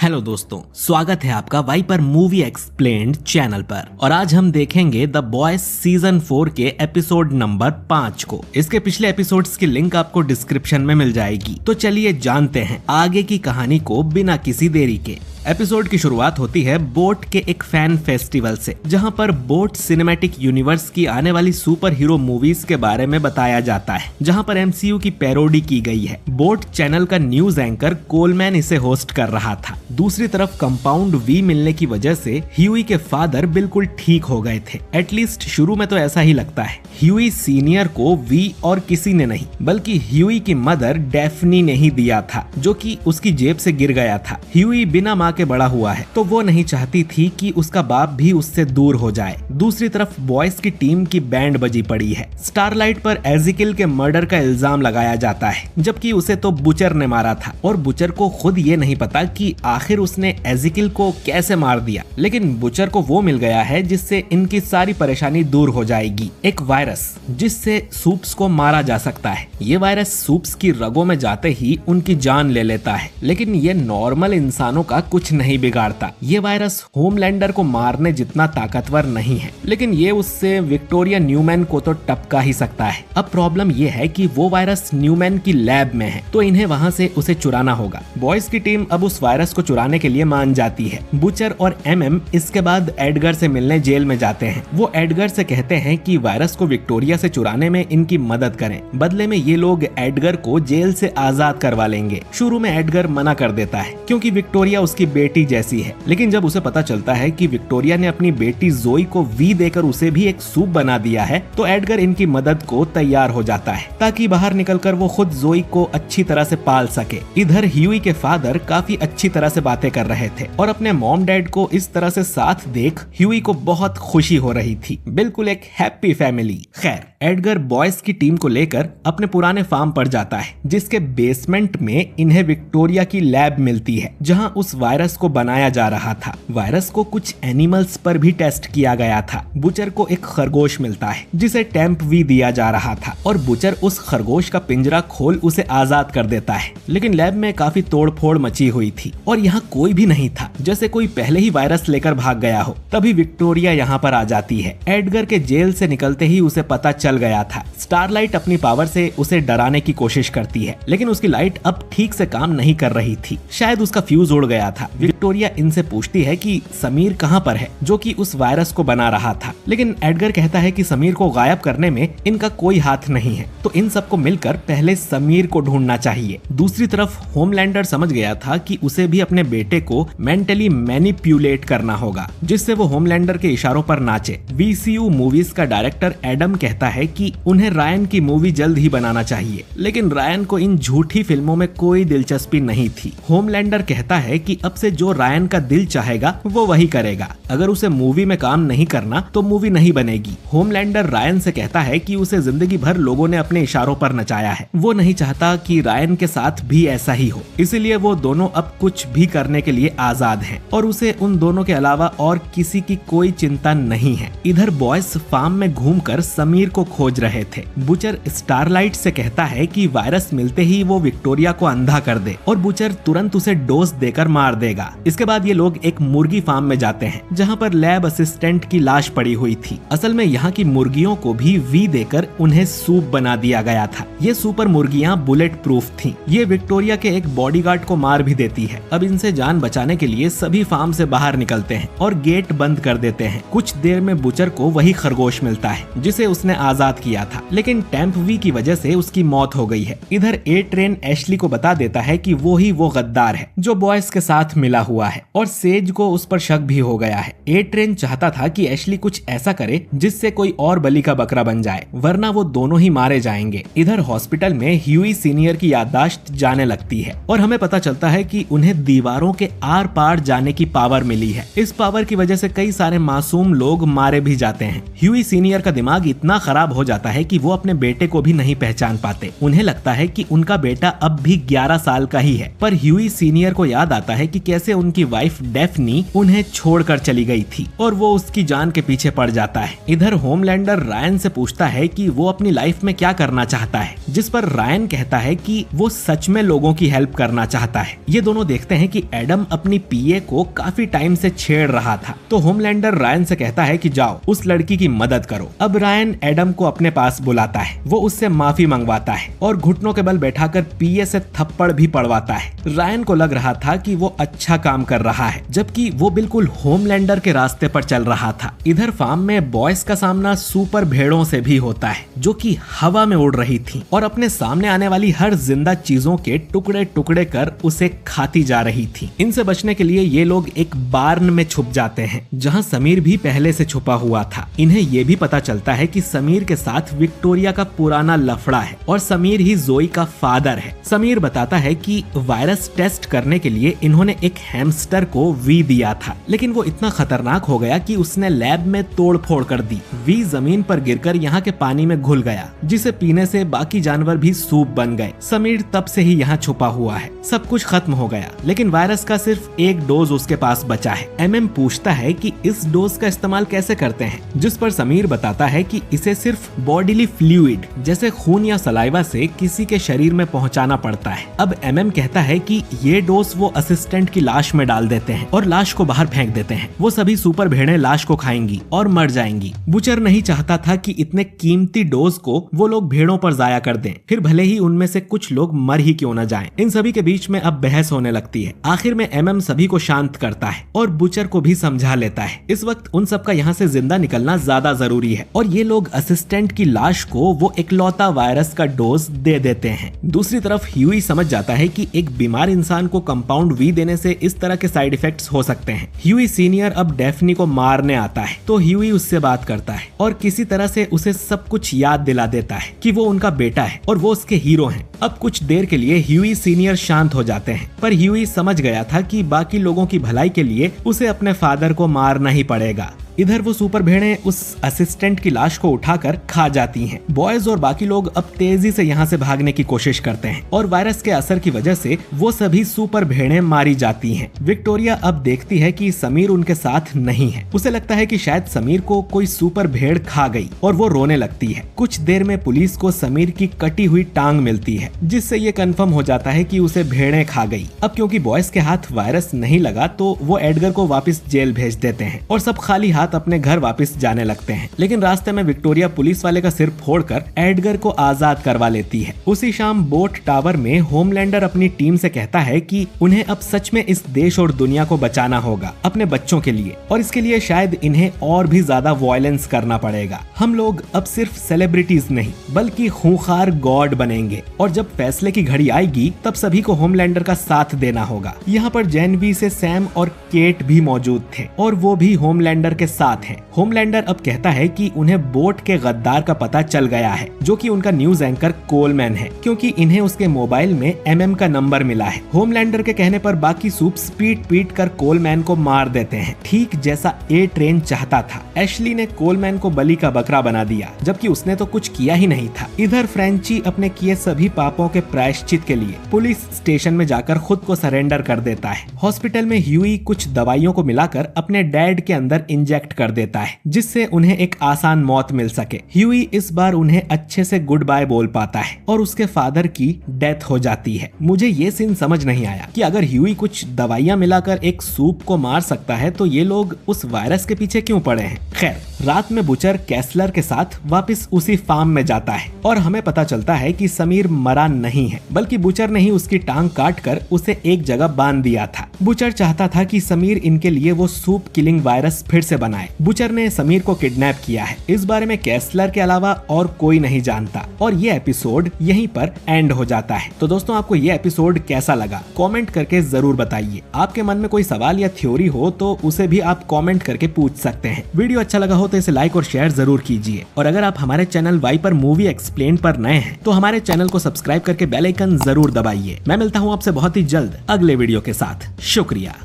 Hello दोस्तों, स्वागत है आपका वाइपर मूवी एक्सप्लेन्ड चैनल पर। और आज हम देखेंगे द बॉयज सीजन 4 के एपिसोड नंबर 5 को। इसके पिछले एपिसोड्स की लिंक आपको डिस्क्रिप्शन में मिल जाएगी। तो चलिए जानते हैं आगे की कहानी को बिना किसी देरी के। एपिसोड की शुरुआत होती है बोट के एक फैन फेस्टिवल से, जहां पर बोट सिनेमैटिक यूनिवर्स की आने वाली सुपर हीरो मूवीज के बारे में बताया जाता है, जहां पर एमसीयू की पैरोडी की गई है। बोट चैनल का न्यूज एंकर कोलमैन इसे होस्ट कर रहा था। दूसरी तरफ कंपाउंड वी मिलने की वजह से ह्यूई के फादर बिल्कुल ठीक हो गए थे। एटलीस्ट शुरू में तो ऐसा ही लगता है। ह्यूई सीनियर को वी और किसी ने नहीं बल्कि ह्यूई की मदर डेफनी ने ही दिया था, जो कि उसकी जेब से गिर गया था। ह्यूई बिना माँ के बड़ा हुआ है, तो वो नहीं चाहती थी कि उसका बाप भी उससे दूर हो जाए। दूसरी तरफ बॉयज की टीम की बैंड बजी पड़ी है। स्टारलाइट पर एजिकिल के मर्डर का इल्जाम लगाया जाता है, जबकि उसे तो बुचर ने मारा था और बुचर को खुद ये नहीं पता कि आखिर उसने एजिकिल को कैसे मार दिया। लेकिन बुचर को वो मिल गया है जिससे इनकी सारी परेशानी दूर हो जाएगी, एक वायरस जिससे सूप्स को मारा जा सकता है। ये वायरस सूप्स की रगों में जाते ही उनकी जान ले लेता है, लेकिन ये नॉर्मल इंसानों का कुछ नहीं बिगाड़ता। ये वायरस होमलैंडर को मारने जितना ताकतवर नहीं है, लेकिन ये उससे विक्टोरिया न्यूमैन को तो टपका ही सकता है। अब प्रॉब्लम ये है कि वो वायरस न्यूमैन की लैब में है, तो इन्हें वहाँ से उसे चुराना होगा। बॉयज की टीम अब उस वायरस को चुराने के लिए मान जाती है। बुचर और एमएम इसके बाद एडगर से मिलने जेल में जाते हैं। वो एडगर से कहते हैं कि वायरस को विक्टोरिया से चुराने में इनकी मदद करें। बदले में ये लोग एडगर को जेल से आजाद करवा लेंगे। शुरू में एडगर मना कर देता है क्योंकि विक्टोरिया उसकी बेटी जैसी है, लेकिन जब उसे पता चलता है कि विक्टोरिया ने अपनी बेटी जोई को वी देकर उसे भी एक सूप बना दिया है, तो एडगर इनकी मदद को तैयार हो जाता है ताकि बाहर निकलकर वो खुद जोई को अच्छी तरह से पाल सके। इधर ह्यूई के फादर काफी अच्छी तरह से बातें कर रहे थे और अपने मॉम डैड को इस तरह से साथ देख ह्यूई को बहुत खुशी हो रही थी। बिल्कुल एक हैप्पी फैमिली। खैर, एडगर बॉयज की टीम को लेकर अपने पुराने फार्म पर जाता है, जिसके बेसमेंट में इन्हें विक्टोरिया की लैब मिलती है, जहां उस वायरस को बनाया जा रहा था। वायरस को कुछ एनिमल्स पर भी टेस्ट किया गया था। बुचर को एक खरगोश मिलता है जिसे टेम्प वी दिया जा रहा था और बुचर उस खरगोश का पिंजरा खोल उसे आजाद कर देता है। लेकिन लैब में काफी तोड़फोड़ मची हुई थी और यहाँ कोई भी नहीं था, जैसे कोई पहले ही वायरस लेकर भाग गया हो। तभी विक्टोरिया यहाँ पर आ जाती है। एडगर के जेल से निकलते ही उसे पता चल गया था। स्टारलाइट अपनी पावर से उसे डराने की कोशिश करती है, लेकिन उसकी लाइट अब ठीक से काम नहीं कर रही थी। शायद उसका फ्यूज उड़ गया था। विक्टोरिया इनसे पूछती है कि समीर कहाँ पर है, जो कि उस वायरस को बना रहा था। लेकिन एडगर कहता है कि समीर को गायब करने में इनका कोई हाथ नहीं है, तो इन सबको मिलकर पहले समीर को ढूंढना चाहिए। दूसरी तरफ होमलैंडर समझ गया था कि उसे भी अपने बेटे को मेंटली मैनिपुलेट करना होगा, जिससे वो होमलैंडर के इशारों पर नाचे। वीसीयू मूवीज का डायरेक्टर एडम कहता है कि उन्हें रायन की मूवी जल्द ही बनाना चाहिए, लेकिन रायन को इन झूठी फिल्मों में कोई दिलचस्पी नहीं थी। होमलैंडर कहता है कि अब से जो रायन का दिल चाहेगा वो वही करेगा। अगर उसे मूवी में काम नहीं करना तो मूवी नहीं बनेगी। होमलैंडर रायन से कहता है कि उसे जिंदगी भर लोगों ने अपने इशारों पर नचाया है। वो नहीं चाहता कि रायन के साथ भी ऐसा ही हो, इसीलिए वो दोनों अब कुछ भी करने के लिए आजाद हैं और उसे उन दोनों के अलावा और किसी की कोई चिंता नहीं है। इधर बॉयज फार्म में घूमकर समीर को खोज रहे थे। बुचर स्टारलाइट से कहता है कि वायरस मिलते ही वो विक्टोरिया को अंधा कर दे और बुचर तुरंत उसे डोज देकर मार देगा। इसके बाद ये लोग एक मुर्गी फार्म में जाते हैं, जहाँ पर लैब असिस्टेंट की लाश पड़ी हुई थी। असल में यहाँ की मुर्गियों को भी वी देकर उन्हें सूप बना दिया गया था। ये सुपर मुर्गियाँ बुलेट प्रूफ थी। ये विक्टोरिया के एक बॉडीगार्ड को मार भी देती है। अब इनसे जान बचाने के लिए सभी फार्म से बाहर निकलते हैं और गेट बंद कर देते हैं। कुछ देर में बुचर को वही खरगोश मिलता है जिसे उसने आजाद किया था, लेकिन टेम्प वी की वजह से उसकी मौत हो गई है। इधर ए ट्रेन एशली को बता देता है कि वो ही वो गद्दार है जो बॉयज के साथ मिला हुआ है और सेज को उस पर शक भी हो गया है। ए ट्रेन चाहता था कि एशली कुछ ऐसा करे जिससे कोई और बलि का बकरा बन जाए, वरना वो दोनों ही मारे जाएंगे। इधर हॉस्पिटल में ह्यूई सीनियर की याददाश्त जाने लगती है और हमें पता चलता है कि उन्हें दीवारों के आर पार जाने की पावर मिली है। इस पावर की वजह से कई सारे मासूम लोग मारे भी जाते हैं। ह्यूई सीनियर का दिमाग इतना खराब हो जाता है कि वो अपने बेटे को भी नहीं पहचान पाते। उन्हें लगता है कि उनका बेटा अब भी 11 साल का ही है, पर ह्यूई सीनियर को याद आता है कि कैसे उनकी वाइफ डेफनी उन्हें छोड़कर चली गई थी और वो उसकी जान के पीछे पड़ जाता है। इधर होमलैंडर रायन से पूछता है कि वो अपनी लाइफ में क्या करना चाहता है, जिस पर रायन कहता है कि वो सच में लोगों की हेल्प करना चाहता है। ये दोनों देखते हैं कि एडम अपनी पीए को काफी टाइम से छेड़ रहा था, तो होमलैंडर रायन से कहता है कि जाओ उस लड़की की मदद करो। अब रायन एडम को अपने पास बुलाता है, वो उससे माफी मंगवाता है और घुटनों के बल बैठाकर पीए से थप्पड़ भी पड़वाता है। रायन को लग रहा था कि वो अच्छा काम कर रहा है, जबकि वो बिल्कुल होमलैंडर के रास्ते पर चल रहा था। इधर फार्म में बॉयज का सामना सुपर भेड़ों से भी होता है, जो कि हवा में उड़ रही थी और अपने सामने आने वाली हर जिंदा चीजों के टुकड़े टुकड़े कर उसे खाती जा रही थी। इनसे बचने के लिए ये लोग एक बार्न में छुप जाते हैं, जहां समीर भी पहले से छुपा हुआ था। इन्हें ये भी पता चलता है कि समीर के साथ विक्टोरिया का पुराना लफड़ा है और समीर ही जोई का फादर है। समीर बताता है कि वायरस टेस्ट करने के लिए इन्होंने एक हैमस्टर को वी दिया था, लेकिन वो इतना खतरनाक हो गया कि उसने लैब में तोड़फोड़ कर दी। वी जमीन पर गिरकर यहाँ के पानी में घुल गया, जिसे पीने से बाकी जानवर भी सूप बन गए। समीर तब से ही यहाँ छुपा हुआ है। सब कुछ खत्म हो गया, लेकिन वायरस का सिर्फ एक डोज उसके पास बचा है। एमएम पूछता है कि इस डोज का इस्तेमाल कैसे करते हैं, जिस पर समीर बताता है कि इसे सिर्फ बॉडीली फ्लूइड जैसे खून या सलाइवा से किसी के शरीर में पहुंचाना पड़ता है। अब एमएम कहता है कि ये डोज वो असिस्टेंट की लाश में डाल देते हैं और लाश को बाहर फेंक देते हैं। वो सभी सुपर भेड़ें लाश को खाएंगी और मर जाएंगी। बुचर नहीं चाहता था कि इतने कीमती डोज को वो लोग भेड़ों पर जाया कर दें, फिर भले ही उनमें से कुछ लोग मर ही क्यों न जाएं। इन सभी के बीच में अब बहस होने लगती है। आखिर में एमएम सभी को शांत करता है और बुचर को भी समझा लेता है। इस वक्त उन सबका यहाँ से जिंदा निकलना ज्यादा जरूरी है और ये लोग असिस्टेंट की लाश को वो इकलौता वायरस का डोज दे देते हैं। दूसरी तरफ ह्यूई समझ जाता है कि एक बीमार इंसान को कंपाउंड वी देने से इस तरह के साइड इफेक्ट्स हो सकते हैं। ह्यूई सीनियर अब डेफनी को मारने आता है, तो ह्यूई उससे बात करता है और किसी तरह से उसे सब कुछ याद दिला देता है कि वो उनका बेटा है और वो उसके हीरो हैं। अब कुछ देर के लिए ह्यूई सीनियर शांत हो जाते हैं, पर ह्यूई समझ गया था कि बाकी लोगों की भलाई के लिए उसे अपने फादर को मारना ही पड़ेगा। इधर वो सुपर भेड़ें उस असिस्टेंट की लाश को उठाकर खा जाती हैं। बॉयज और बाकी लोग अब तेजी से यहाँ से भागने की कोशिश करते हैं और वायरस के असर की वजह से वो सभी सुपर भेड़ें मारी जाती हैं। विक्टोरिया अब देखती है कि समीर उनके साथ नहीं है। उसे लगता है कि शायद समीर को कोई सुपर भेड़ खा गई और वो रोने लगती है। कुछ देर में पुलिस को समीर की कटी हुई टांग मिलती है, जिससे ये कंफर्म हो जाता है कि उसे भेड़ें खा गई। अब क्योंकि बॉयज के हाथ वायरस नहीं लगा, तो वो एडगर को वापस जेल भेज देते हैं और सब खाली हाथ अपने घर वापस जाने लगते हैं। लेकिन रास्ते में विक्टोरिया पुलिस वाले का सिर फोड़कर एडगर को आजाद करवा लेती है। उसी शाम बोट टावर में होमलैंडर अपनी टीम से कहता है कि उन्हें अब सच में इस देश और दुनिया को बचाना होगा अपने बच्चों के लिए, और इसके लिए शायद इन्हें और भी ज्यादा वायलेंस करना पड़ेगा। हम लोग अब सिर्फ सेलिब्रिटीज नहीं बल्कि खूंखार गॉड बनेंगे और जब फैसले की घड़ी आएगी तब सभी को होमलैंडर का साथ देना होगा। यहाँ पर जेनवी से सैम और केट भी मौजूद थे और वो भी होमलैंडर के साथ हैं। होमलैंडर अब कहता है कि उन्हें बोट के गद्दार का पता चल गया है, जो कि उनका न्यूज एंकर कोलमैन है, क्योंकि इन्हें उसके मोबाइल में एमएम का नंबर मिला है। होमलैंडर के कहने पर बाकी सूप्स पीट पीट कर कोलमैन को मार देते हैं, ठीक जैसा ए ट्रेन चाहता था। एशली ने कोलमैन को बलि का बकरा बना दिया, जबकि उसने तो कुछ किया ही नहीं था। इधर फ्रेंची अपने किए सभी पापों के प्रायश्चित के लिए पुलिस स्टेशन में जाकर खुद को सरेंडर कर देता है। हॉस्पिटल में ह्यूई कुछ दवाइयों को मिलाकर अपने डैड के अंदर इंजेक्ट कर देता है, जिससे उन्हें एक आसान मौत मिल सके। ह्यूई इस बार उन्हें अच्छे से गुड बाय बोल पाता है और उसके फादर की डेथ हो जाती है। मुझे ये सीन समझ नहीं आया कि अगर ह्यूई कुछ दवाइयां मिलाकर एक सूप को मार सकता है तो ये लोग उस वायरस के पीछे क्यों पड़े हैं। खैर, रात में बुचर कैसलर के साथ वापस उसी फार्म में जाता है और हमें पता चलता है कि समीर मरा नहीं है, बल्कि बुचर ने ही उसकी टांग काटकर उसे एक जगह बांध दिया था। बुचर चाहता था कि समीर इनके लिए वो सूप किलिंग वायरस फिर से बनाए। बुचर ने समीर को किडनैप किया है। इस बारे में कैसलर के अलावा और कोई नहीं जानता और ये एपिसोड यहीं पर एंड हो जाता है। तो दोस्तों, आपको ये एपिसोड कैसा लगा कमेंट करके जरूर बताइए। आपके मन में कोई सवाल या थ्योरी हो तो उसे भी आप कमेंट करके पूछ सकते हैं। वीडियो अच्छा लगा हो तो इसे लाइक और शेयर जरूर कीजिए, और अगर आप हमारे चैनल वाइपर मूवी एक्सप्लेन पर नए हैं तो हमारे चैनल को सब्सक्राइब करके बेल आइकन जरूर दबाइए। मैं मिलता हूँ आपसे बहुत ही जल्द अगले वीडियो के साथ। शुक्रिया।